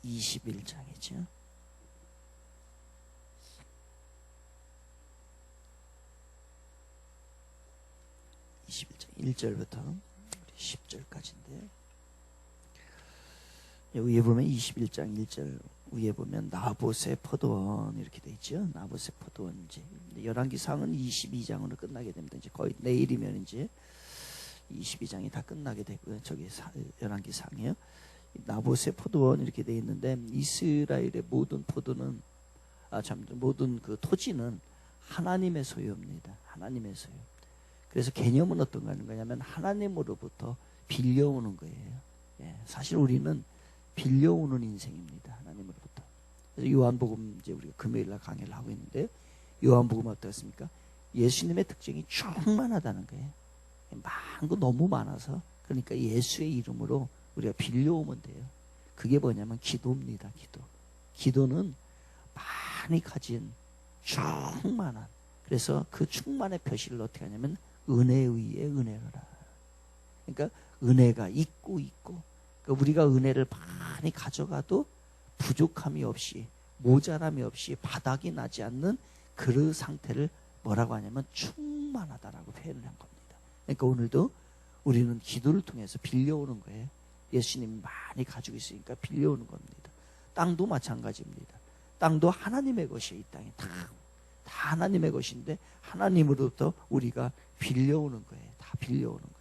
21장이죠. 21장 1절부터 10절까지인데요. 위에 보면 21장 1절 위에 보면 나봇의 포도원 이렇게 돼 있죠. 나봇의 포도원. 이제 열왕기상은 22장으로 끝나게 됩니다. 이제 거의 내일이면 이제 22장이 다 끝나게 되고요. 저기 열왕기상이요. 나봇의 포도원 이렇게 돼 있는데 이스라엘의 모든 포도는 모든 그 토지는 하나님의 소유입니다. 하나님의 소유. 그래서 개념은 어떤 거냐면 하나님으로부터 빌려오는 거예요. 예, 사실 우리는 빌려오는 인생입니다. 하나님으로부터. 그래서 요한복음 이제 우리가 금요일날 강의를 하고 있는데 요한복음은 어떻습니까? 예수님의 특징이 충만하다는 거예요. 많고 너무 많아서 그러니까 예수의 이름으로 우리가 빌려오면 돼요. 그게 뭐냐면 기도입니다. 기도는 많이 가진 충만한. 그래서 그 충만의 표시를 어떻게 하냐면 은혜 위에 은혜라. 그러니까 은혜가 있고 그러니까 우리가 은혜를 많이 가져가도 부족함이 없이 모자람이 없이 바닥이 나지 않는 그 상태를 뭐라고 하냐면 충만하다라고 표현을 한 겁니다. 그러니까 오늘도 우리는 기도를 통해서 빌려오는 거예요. 예수님이 많이 가지고 있으니까 빌려오는 겁니다. 땅도 마찬가지입니다. 땅도 하나님의 것이에요. 이 땅이 다 하나님의 것인데 하나님으로부터 우리가 빌려오는 거예요. 다 빌려오는 거예요.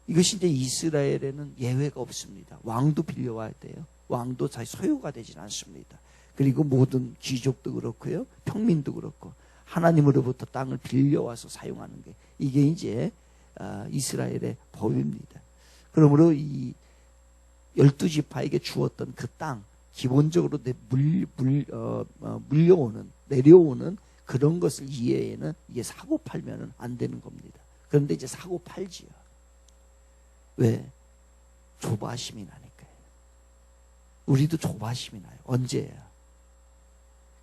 이것이 이제 이스라엘에는 예외가 없습니다. 왕도 빌려와야 돼요. 왕도 자기 소유가 되진 않습니다. 그리고 모든 귀족도 그렇고요. 평민도 그렇고 하나님으로부터 땅을 빌려와서 사용하는 게 이게 이제 이스라엘의 법입니다. 그러므로 이 12지파에게 주었던 그 땅 기본적으로 내려오는 그런 것을 이해에는 이게 사고 팔면은 안 되는 겁니다. 그런데 이제 사고 팔지요. 왜? 조바심이 나니까요. 우리도 조바심이 나요. 언제예요?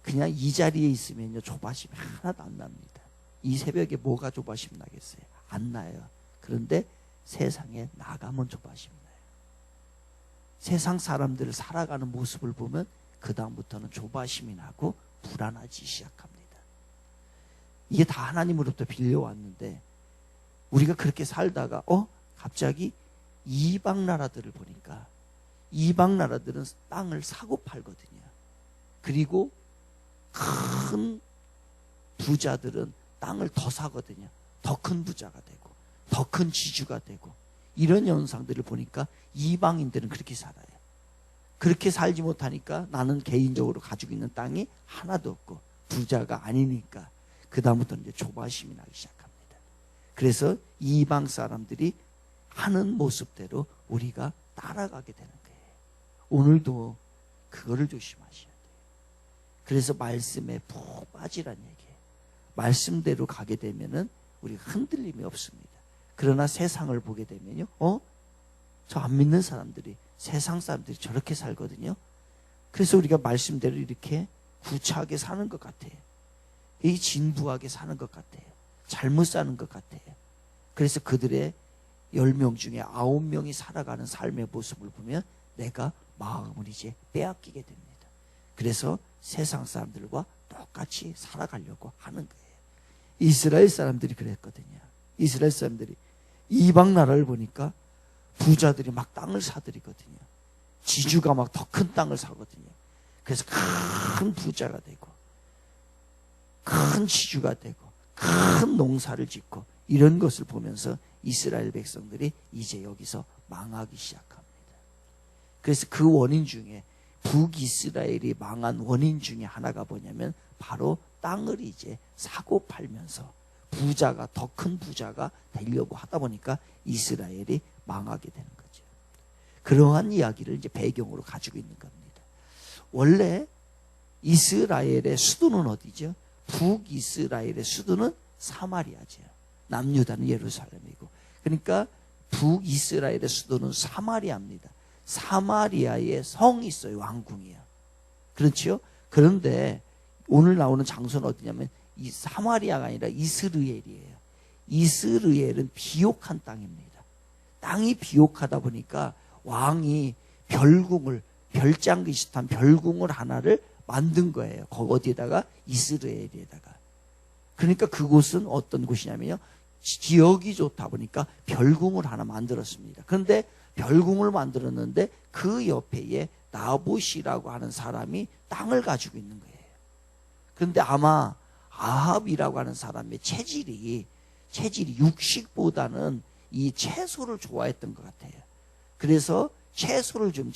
그냥 이 자리에 있으면요 조바심이 하나도 안 납니다. 이 새벽에 뭐가 조바심 나겠어요? 안 나요. 그런데 세상에 나가면 조바심이 나요. 세상 사람들을 살아가는 모습을 보면 그 다음부터는 조바심이 나고 불안하기 시작합니다. 이게 다 하나님으로부터 빌려왔는데 우리가 그렇게 살다가 갑자기 이방 나라들을 보니까 이방 나라들은 땅을 사고 팔거든요. 그리고 큰 부자들은 땅을 더 사거든요. 더 큰 부자가 되고 더 큰 지주가 되고 이런 현상들을 보니까 이방인들은 그렇게 살아요. 그렇게 살지 못하니까 나는 개인적으로 가지고 있는 땅이 하나도 없고 부자가 아니니까 그 다음부터는 이제 조바심이 나기 시작합니다. 그래서 이방 사람들이 하는 모습대로 우리가 따라가게 되는 거예요. 오늘도 그거를 조심하셔야 돼요. 그래서 말씀에 푹 빠지란 얘기예요. 말씀대로 가게 되면은 우리가 흔들림이 없습니다. 그러나 세상을 보게 되면요, 저 안 믿는 사람들이 세상 사람들이 저렇게 살거든요. 그래서 우리가 말씀대로 이렇게 구차하게 사는 것 같아요. 이 진부하게 사는 것 같아요. 잘못 사는 것 같아요. 그래서 그들의 10명 중에 9명이 살아가는 삶의 모습을 보면 내가 마음을 이제 빼앗기게 됩니다. 그래서 세상 사람들과 똑같이 살아가려고 하는 거예요. 이스라엘 사람들이 그랬거든요. 이스라엘 사람들이 이방 나라를 보니까 부자들이 막 땅을 사들이거든요. 지주가 막 더 큰 땅을 사거든요. 그래서 큰 부자가 되고 큰 지주가 되고 큰 농사를 짓고 이런 것을 보면서 이스라엘 백성들이 이제 여기서 망하기 시작합니다. 그래서 그 원인 중에 북이스라엘이 망한 원인 중에 하나가 뭐냐면 바로 땅을 이제 사고 팔면서 부자가 더 큰 부자가 되려고 하다 보니까 이스라엘이 망하게 되는 거죠. 그러한 이야기를 이제 배경으로 가지고 있는 겁니다. 원래 이스라엘의 수도는 어디죠? 북이스라엘의 수도는 사마리아죠. 남유다는 예루살렘이고. 그러니까 북이스라엘의 수도는 사마리아입니다. 사마리아에 성이 있어요. 왕궁이요. 그렇죠? 그런데 오늘 나오는 장소는 어디냐면 이 사마리아가 아니라 이스르엘이에요. 이스르엘은 비옥한 땅입니다. 땅이 비옥하다 보니까 왕이 별궁을 별장 비슷한 별궁을 하나를 만든 거예요. 어디에다가? 이스라엘에다가. 그러니까 그곳은 어떤 곳이냐면요, 지역이 좋다 보니까 별궁을 하나 만들었습니다. 그런데 별궁을 만들었는데 그 옆에 나봇이라고 하는 사람이 땅을 가지고 있는 거예요. 그런데 아마 아합이라고 하는 사람의 체질이 육식보다는 이 채소를 좋아했던 것 같아요. 그래서 채소를 좀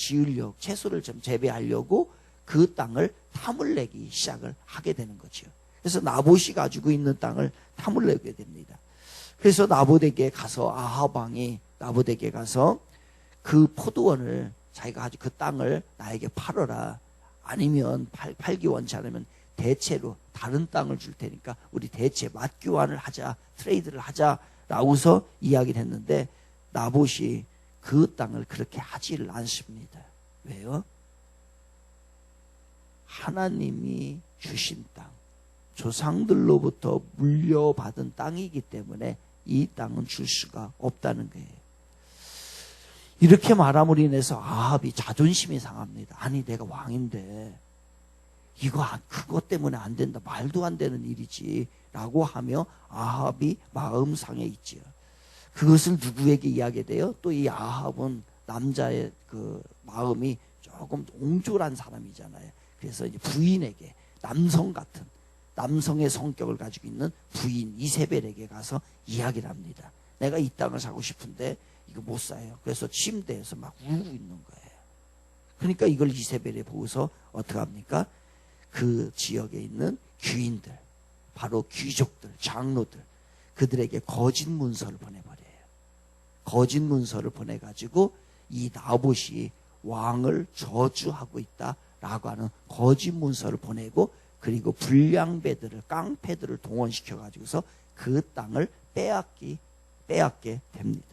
재배하려고 그 땅을 탐을 내기 시작을 하게 되는 거죠. 그래서 나봇이 가지고 있는 땅을 탐을 내게 됩니다. 그래서 나봇에게 가서, 아합 왕이 나봇에게 가서 그 포도원을, 자기가 가지고 그 땅을 나에게 팔아라. 아니면 팔기 원치 않으면 대체로 다른 땅을 줄 테니까 우리 대체 맞교환을 하자, 트레이드를 하자라고서 이야기를 했는데, 나봇이 그 땅을 그렇게 하지를 않습니다. 왜요? 하나님이 주신 땅, 조상들로부터 물려받은 땅이기 때문에 이 땅은 줄 수가 없다는 거예요. 이렇게 말함으로 인해서 아합이 자존심이 상합니다. 아니, 내가 왕인데 그것 때문에 안 된다, 말도 안 되는 일이지 라고 하며 아합이 마음 상해 있지요. 그것을 누구에게 이야기해요? 또 이 아합은 남자의 그 마음이 조금 옹졸한 사람이잖아요. 그래서 이제 부인에게, 남성의 성격을 가지고 있는 부인 이세벨에게 가서 이야기를 합니다. 내가 이 땅을 사고 싶은데 이거 못 사요. 그래서 침대에서 막 울고 있는 거예요. 그러니까 이걸 이세벨에 보고서 어떻게 합니까? 그 지역에 있는 귀인들, 바로 귀족들, 장로들, 그들에게 거짓 문서를 보내버려요. 거짓 문서를 보내가지고 이 나봇이 왕을 저주하고 있다라고 하는 거짓 문서를 보내고, 그리고 불량배들을, 깡패들을 동원시켜가지고서 그 땅을 빼앗게 됩니다.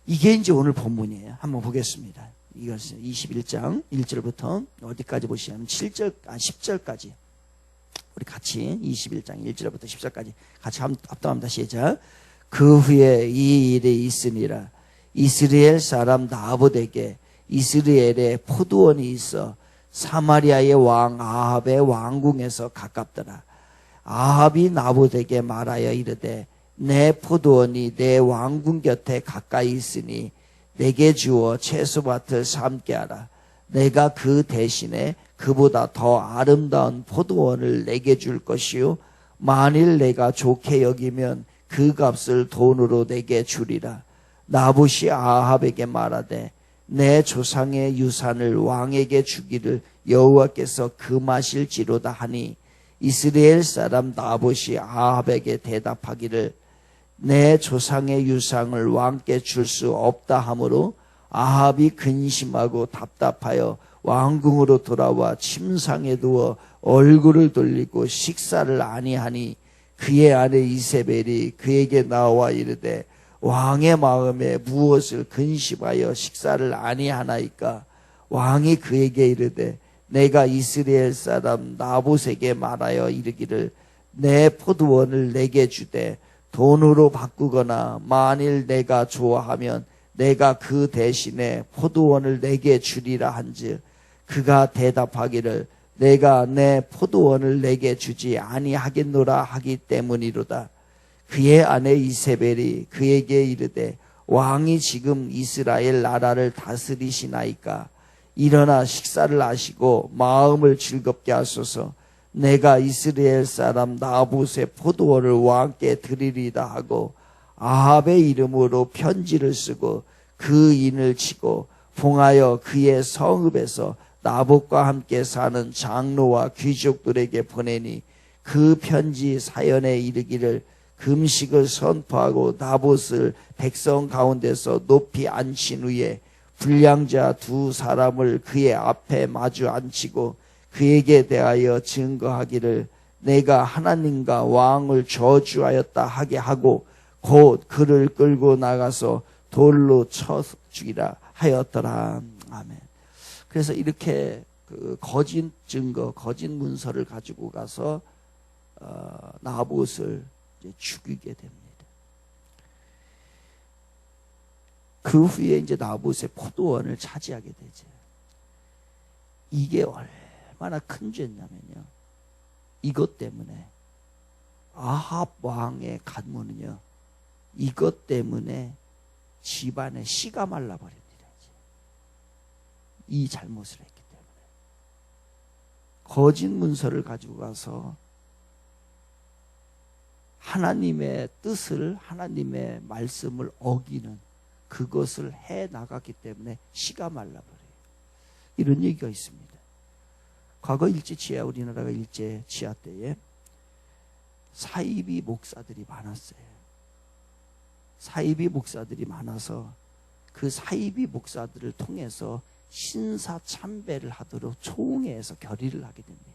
이게 이제 오늘 본문이에요. 한번 보겠습니다. 이것은 21장 1절부터 어디까지 보시냐면 10절까지. 우리 같이 21장 1절부터 10절까지 같이 합동합니다. 시작. 그 후에 이 일이 있으니라. 이스라엘 사람 나봇에게 이스라엘에 포도원이 있어 사마리아의 왕 아합의 왕궁에서 가깝더라. 아합이 나봇에게 말하여 이르되, 내 포도원이 내 왕궁 곁에 가까이 있으니 내게 주어 채소밭을 삼게 하라. 내가 그 대신에 그보다 더 아름다운 포도원을 내게 줄 것이요, 만일 내가 좋게 여기면 그 값을 돈으로 내게 주리라. 나봇이 아합에게 말하되, 내 조상의 유산을 왕에게 주기를 여호와께서 금하실지로다 하니, 이스라엘 사람 나봇이 아합에게 대답하기를, 내 조상의 유산을 왕께 줄 수 없다 하므로 아합이 근심하고 답답하여 왕궁으로 돌아와 침상에 누워 얼굴을 돌리고 식사를 아니하니, 그의 아내 이세벨이 그에게 나와 이르되, 왕의 마음에 무엇을 근심하여 식사를 아니하나이까? 왕이 그에게 이르되, 내가 이스라엘 사람 나봇에게 말하여 이르기를, 내 포도원을 내게 주되 돈으로 바꾸거나 만일 내가 좋아하면 내가 그 대신에 포도원을 내게 주리라 한즉, 그가 대답하기를, 내가 내 포도원을 내게 주지 아니하겠노라 하기 때문이로다. 그의 아내 이세벨이 그에게 이르되, 왕이 지금 이스라엘 나라를 다스리시나이까? 일어나 식사를 하시고 마음을 즐겁게 하소서. 내가 이스라엘 사람 나봇의 포도원을 왕께 드리리다 하고 아합의 이름으로 편지를 쓰고 그 인을 치고 봉하여 그의 성읍에서 나봇과 함께 사는 장로와 귀족들에게 보내니, 그 편지 사연에 이르기를, 금식을 선포하고 나봇을 백성 가운데서 높이 앉힌 후에 불량자 두 사람을 그의 앞에 마주 앉히고 그에게 대하여 증거하기를, 내가 하나님과 왕을 저주하였다 하게 하고 곧 그를 끌고 나가서 돌로 쳐 죽이라 하였더라. 아멘. 그래서 이렇게 그 거짓 증거, 거짓 문서를 가지고 가서 나봇을 이제 죽이게 됩니다. 그 후에 이제 나봇의 포도원을 차지하게 되죠. 이게 얼마나 큰 죄냐면요, 이것 때문에 아합 왕의 가문은요, 이것 때문에 집안에 씨가 말라버립니다. 이 잘못을 했기 때문에. 거짓 문서를 가지고 가서 하나님의 뜻을, 하나님의 말씀을 어기는 그것을 해 나갔기 때문에 씨가 말라버려요. 이런 얘기가 있습니다. 과거 일제치하, 우리나라가 일제치하 때에 사이비 목사들이 많았어요. 사이비 목사들이 많아서 그 사이비 목사들을 통해서 신사 참배를 하도록 총회에서 결의를 하게 됩니다.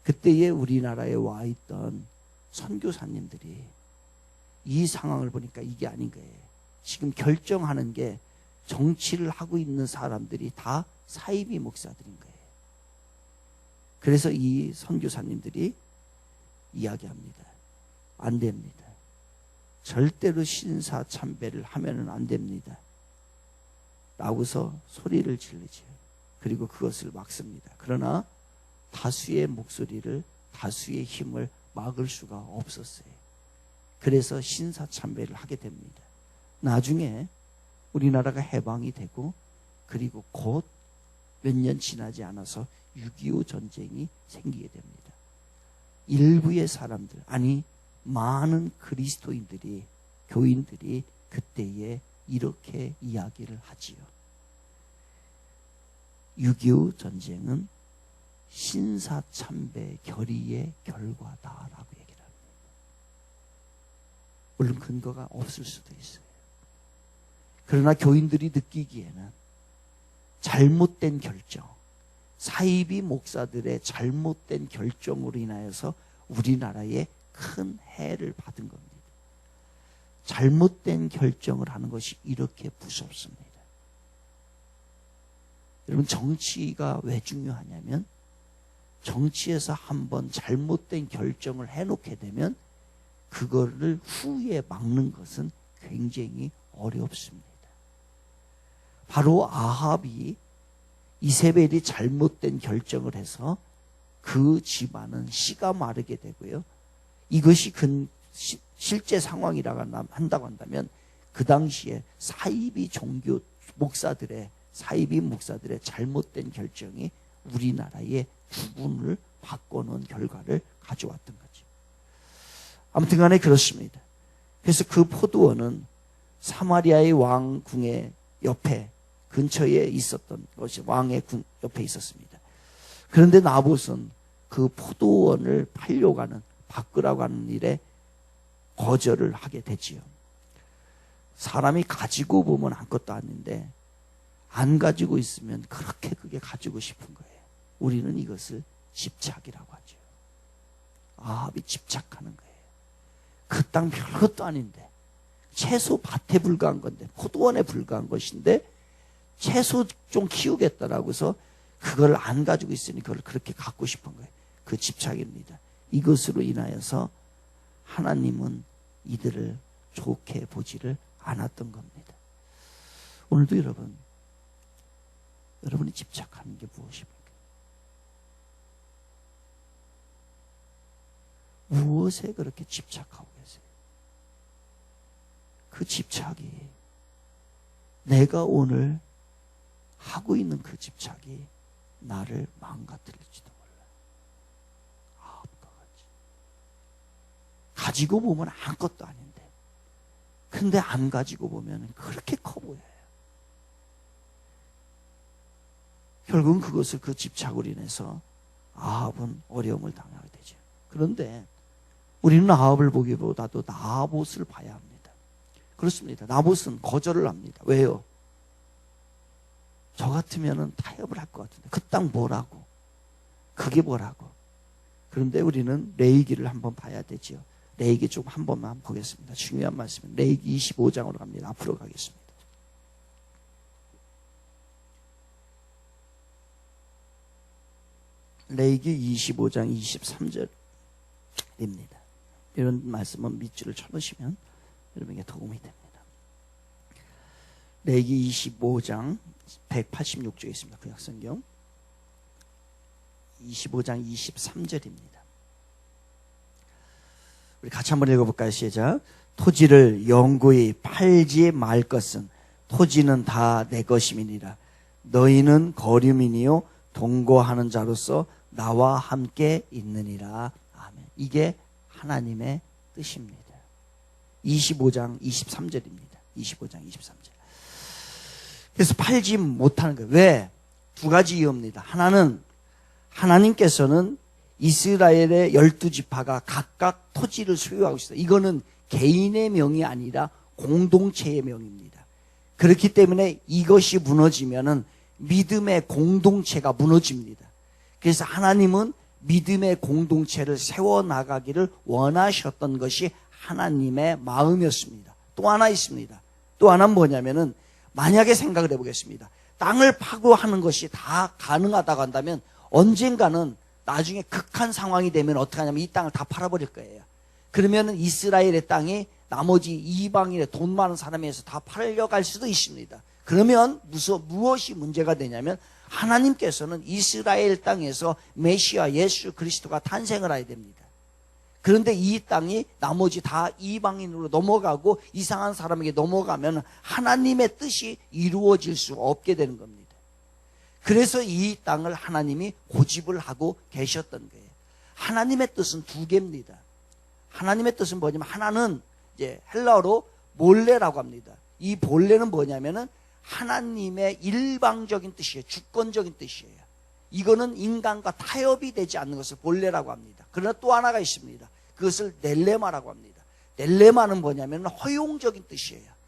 그때에 우리나라에 와 있던 선교사님들이 이 상황을 보니까 이게 아닌 거예요. 지금 결정하는 게 정치를 하고 있는 사람들이 다 사이비 목사들인 거예요. 그래서 이 선교사님들이 이야기합니다. 안 됩니다. 절대로 신사 참배를 하면은 안 됩니다. 라고서 소리를 지르죠. 그리고 그것을 막습니다. 그러나 다수의 목소리를, 다수의 힘을 막을 수가 없었어요. 그래서 신사 참배를 하게 됩니다. 나중에 우리나라가 해방이 되고, 그리고 곧 몇 년 지나지 않아서 6.25 전쟁이 생기게 됩니다. 일부의 사람들, 아니 많은 그리스도인들이, 교인들이 그때에 이렇게 이야기를 하지요. 6.25 전쟁은 신사참배 결의의 결과다라고 얘기를 합니다. 물론 근거가 없을 수도 있어요. 그러나 교인들이 느끼기에는 잘못된 결정, 사이비 목사들의 잘못된 결정으로 인하여서 우리나라에 큰 해를 받은 겁니다. 잘못된 결정을 하는 것이 이렇게 무섭습니다. 여러분, 정치가 왜 중요하냐면, 정치에서 한번 잘못된 결정을 해놓게 되면 그거를 후에 막는 것은 굉장히 어렵습니다. 바로 아합이, 이세벨이 잘못된 결정을 해서 그 집안은 씨가 마르게 되고요. 이것이 실제 상황이라고 한다고 한다면 그 당시에 사이비 종교 목사들의, 사이비 목사들의 잘못된 결정이 우리나라의 구분을 바꿔놓은 결과를 가져왔던 거죠. 아무튼 간에 그렇습니다. 그래서 그 포도원은 사마리아의 왕궁의 옆에, 근처에 있었던 것이, 왕의 궁 옆에 있었습니다. 그런데 나봇은 그 포도원을 팔려고 하는, 바꾸라고 하는 일에 거절을 하게 되지요. 사람이 가지고 보면 아무것도 아닌데 안 가지고 있으면 그렇게 그게 가지고 싶은 거예요. 우리는 이것을 집착이라고 하죠. 아합이 집착하는 거예요. 그 땅 별것도 아닌데, 채소 밭에 불과한 건데, 포도원에 불과한 것인데 채소 좀 키우겠다라고 해서 그걸 안 가지고 있으니 그걸 그렇게 갖고 싶은 거예요. 그 집착입니다. 이것으로 인하여서 하나님은 이들을 좋게 보지를 않았던 겁니다. 오늘도 여러분이 집착하는 게 무엇입니까? 무엇에 그렇게 집착하고 계세요? 그 집착이, 내가 오늘 하고 있는 그 집착이 나를 망가뜨릴지도 몰라요. 아합과 같이. 가지고 보면 아무것도 아닌데, 근데 안 가지고 보면 그렇게 커 보여요. 결국은 그것을, 그 집착으로 인해서 아합은 어려움을 당하게 되죠. 그런데 우리는 아합을 보기보다도 나봇을 봐야 합니다. 그렇습니다. 나봇은 거절을 합니다. 왜요? 저 같으면 타협을 할 것 같은데 그 땅 뭐라고? 그게 뭐라고? 그런데 우리는 레위기를 한번 봐야 되지요. 레위기 좀 한 번만 보겠습니다. 중요한 말씀은 레위기 25장으로 갑니다. 앞으로 가겠습니다. 레위기 25장 23절입니다. 이런 말씀은 밑줄을 쳐놓으시면 여러분에게 도움이 됩니다. 레기 25장 186조에 있습니다. 구약성경 25장 23절입니다. 우리 같이 한번 읽어볼까요? 시작. 토지를 영구히 팔지 말 것은 토지는 다 내 것임이니라. 너희는 거류민이요 동거하는 자로서 나와 함께 있느니라. 아멘. 이게 하나님의 뜻입니다. 25장 23절입니다. 25장 23절. 그래서 팔지 못하는 거예요. 왜? 두 가지 이유입니다. 하나는 하나님께서는 이스라엘의 12지파가 각각 토지를 소유하고 있어요. 이거는 개인의 명이 아니라 공동체의 명입니다. 그렇기 때문에 이것이 무너지면은 믿음의 공동체가 무너집니다. 그래서 하나님은 믿음의 공동체를 세워나가기를 원하셨던 것이 하나님의 마음이었습니다. 또 하나 있습니다. 또 하나는 뭐냐면은 만약에 생각을 해보겠습니다. 땅을 파고 하는 것이 다 가능하다고 한다면 언젠가는 나중에 극한 상황이 되면 어떻게 하냐면 이 땅을 다 팔아버릴 거예요. 그러면은 이스라엘의 땅이 나머지 이방인의 돈 많은 사람에서 다 팔려갈 수도 있습니다. 그러면 무엇이 문제가 되냐면 하나님께서는 이스라엘 땅에서 메시아 예수 그리스도가 탄생을 해야 됩니다. 그런데 이 땅이 나머지 다 이방인으로 넘어가고 이상한 사람에게 넘어가면 하나님의 뜻이 이루어질 수 없게 되는 겁니다. 그래서 이 땅을 하나님이 고집을 하고 계셨던 거예요. 하나님의 뜻은 두 개입니다. 하나님의 뜻은 뭐냐면 하나는 이제 헬라어로 몰레라고 합니다. 이 본래는 뭐냐면은 하나님의 일방적인 뜻이에요. 주권적인 뜻이에요. 이거는 인간과 타협이 되지 않는 것을 본래라고 합니다. 그러나 또 하나가 있습니다. 그것을 넬레마라고 합니다. 넬레마는 뭐냐면 허용적인 뜻이에요.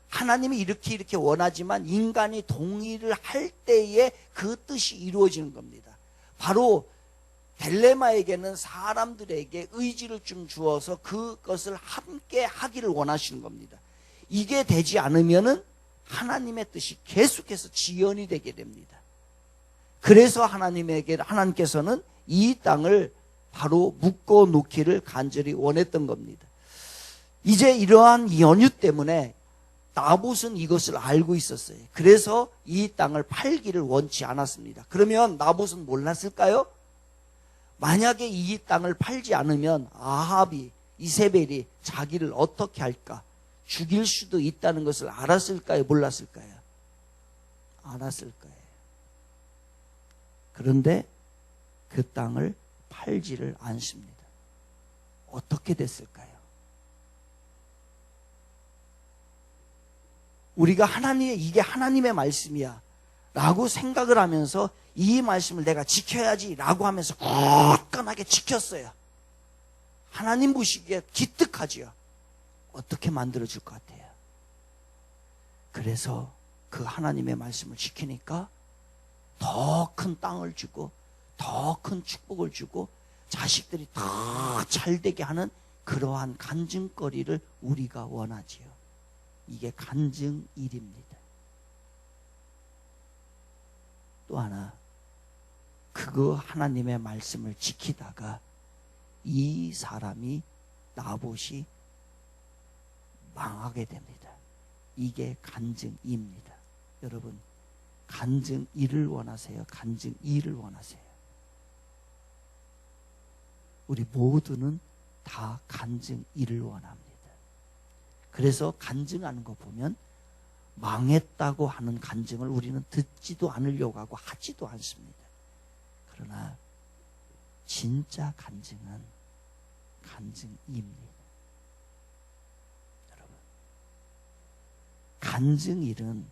하나님이 이렇게 원하지만 인간이 동의를 할 때에 그 뜻이 이루어지는 겁니다. 바로 델레마에게는 사람들에게 의지를 좀 주어서 그것을 함께 하기를 원하시는 겁니다. 이게 되지 않으면은 하나님의 뜻이 계속해서 지연이 되게 됩니다. 그래서 하나님께서는 이 땅을 바로 묶어 놓기를 간절히 원했던 겁니다. 이제 이러한 연유 때문에 나봇은 이것을 알고 있었어요. 그래서 이 땅을 팔기를 원치 않았습니다. 그러면 나봇은 몰랐을까요? 만약에 이 땅을 팔지 않으면 아합이, 이세벨이 자기를 어떻게 할까? 죽일 수도 있다는 것을 알았을까요? 몰랐을까요? 알았을 거예요. 그런데 그 땅을 팔지를 않습니다. 어떻게 됐을까요? 우리가 이게 하나님의 말씀이야 라고 생각을 하면서 이 말씀을 내가 지켜야지 라고 하면서 굳건하게 지켰어요. 하나님 보시기에 기특하지요. 어떻게 만들어줄 것 같아요? 그래서 그 하나님의 말씀을 지키니까 더 큰 땅을 주고 더 큰 축복을 주고 자식들이 더 잘되게 하는 그러한 간증거리를 우리가 원하지요. 이게 간증일입니다. 또 하나, 그거 하나님의 말씀을 지키다가 이 사람이 나봇이 망하게 됩니다. 이게 간증입니다. 여러분, 간증일을 원하세요? 간증이를 원하세요? 우리 모두는 다 간증일을 원합니다. 그래서 간증하는 거 보면 망했다고 하는 간증을 우리는 듣지도 않으려고 하고 하지도 않습니다. 그러나 진짜 간증은 간증입니다. 여러분, 간증일은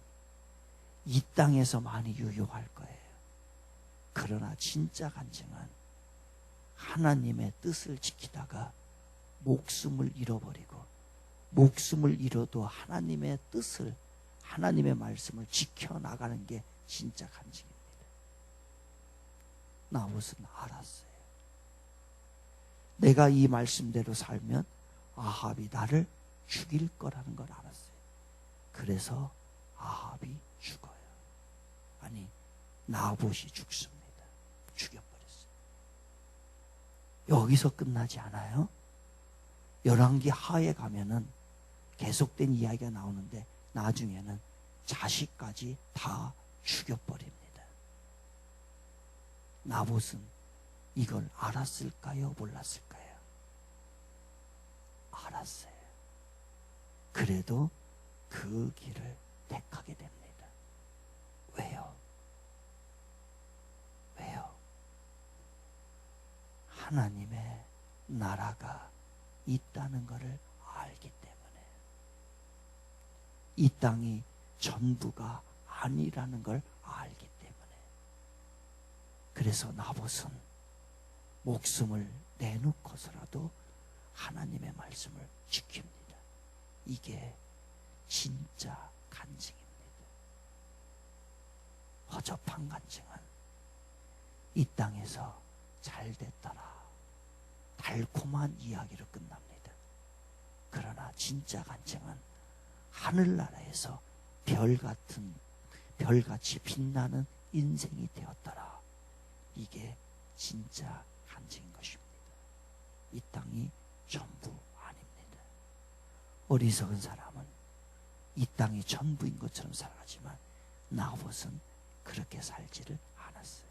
이 땅에서 많이 유효할 거예요. 그러나 진짜 간증은 하나님의 뜻을 지키다가 목숨을 잃어버리고 목숨을 잃어도 하나님의 뜻을, 하나님의 말씀을 지켜나가는 게 진짜 간증입니다. 나봇은 알았어요. 내가 이 말씀대로 살면 아합이 나를 죽일 거라는 걸 알았어요. 그래서 아합이 죽어요. 아니, 나봇이 죽습니다. 죽여버렸어요. 여기서 끝나지 않아요. 열왕기 하에 가면은 계속된 이야기가 나오는데 나중에는 자식까지 다 죽여버립니다. 나봇은 이걸 알았을까요? 몰랐을까요? 알았어요. 그래도 그 길을 택하게 됩니다. 왜요? 왜요? 하나님의 나라가 있다는 것을 알기 때문에, 이 땅이 전부가 아니라는 걸 알기 때문에. 그래서 나봇은 목숨을 내놓고서라도 하나님의 말씀을 지킵니다. 이게 진짜 간증입니다. 허접한 간증은 이 땅에서 잘 됐더라, 달콤한 이야기로 끝납니다. 그러나 진짜 간증은 하늘나라에서 별같이 빛나는 인생이 되었더라. 이게 진짜 간증인 것입니다. 이 땅이 전부 아닙니다. 어리석은 사람은 이 땅이 전부인 것처럼 살아가지만 나봇은 그렇게 살지를 않았어요.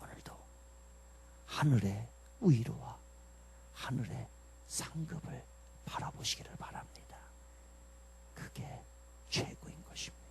오늘도 하늘의 위로와 하늘의 상급을 바라보시기를 바랍니다. 그게 최고인 것입니다.